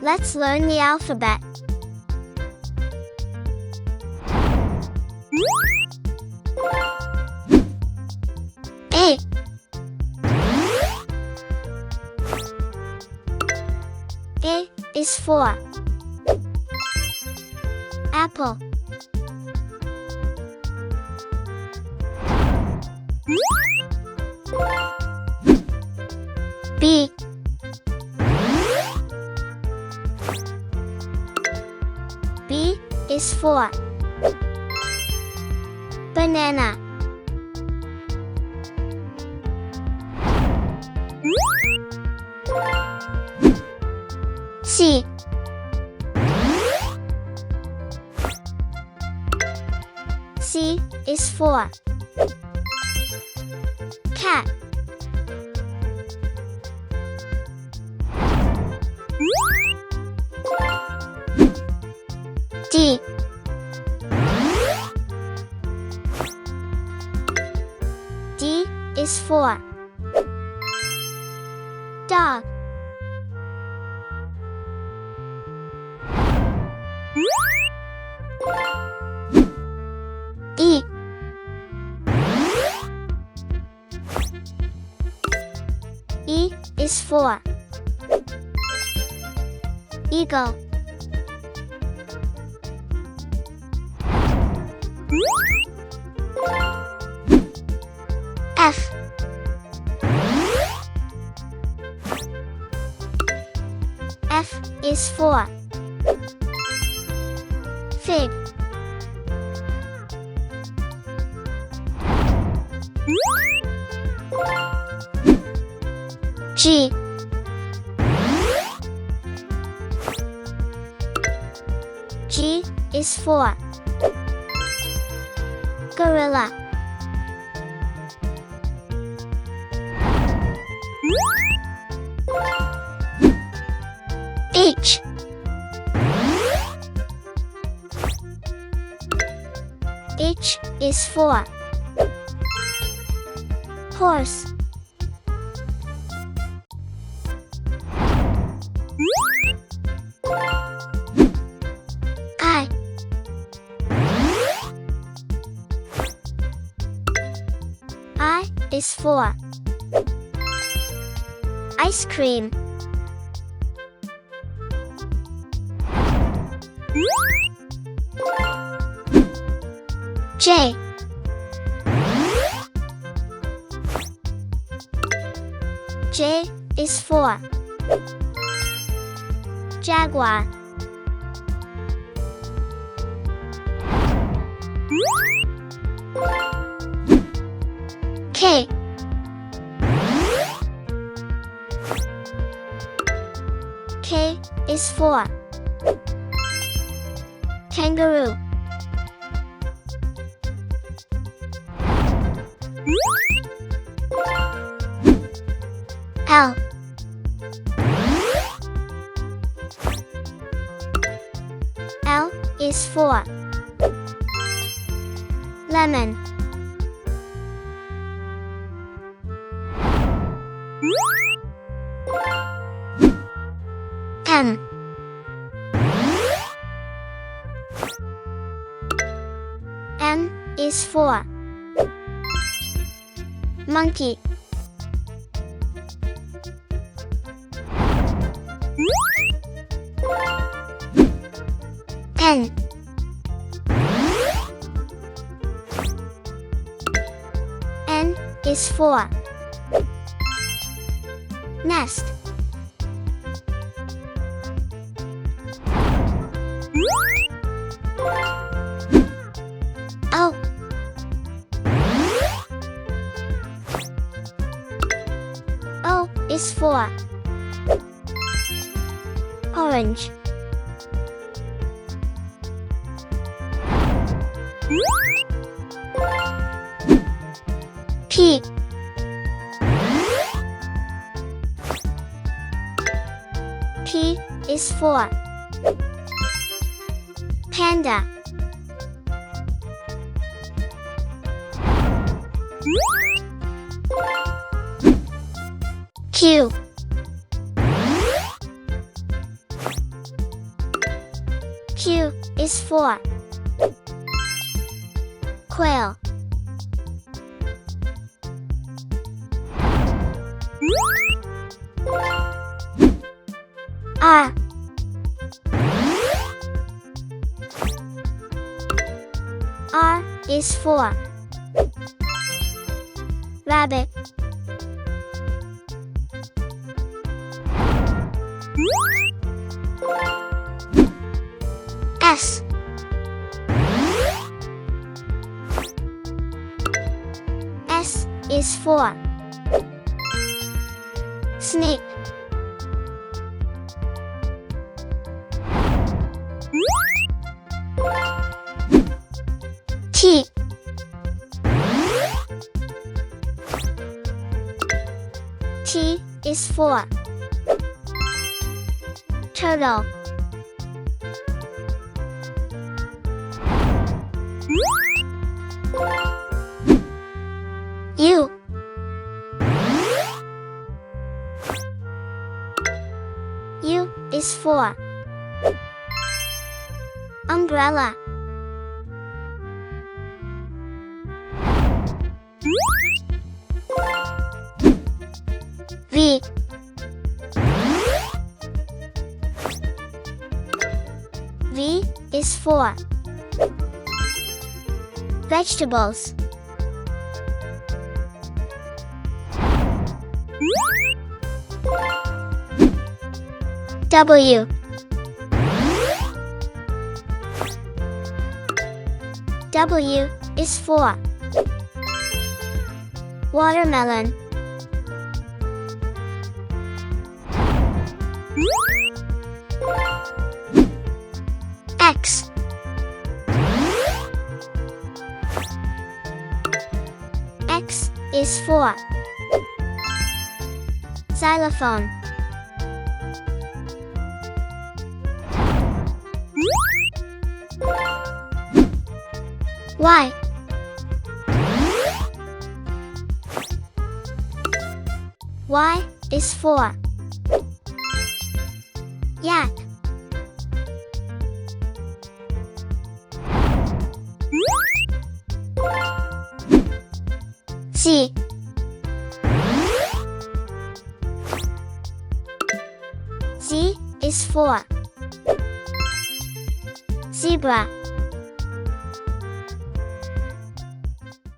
Let's learn the alphabet. A. A is for apple. B. B is for banana. C. C is for cat. D. D is for dog. E. E is for eagle. F. F is for fig. G. G is for gorilla. H. H is for horse. I. I is for ice cream. J. J is for jaguar. K. K is for kangaroo. L. L is for lemon. M. M is for monkey. N. N is for nest. O. O is for orange. P. P is for panda. Q. Q is for quail. R R is for rabbit. S S is for snake. T T is for turtle. U U is for umbrella. V V is for vegetables. W W is for watermelon. X X is for xylophone. Y Y is for yak. Z Z is for zebra.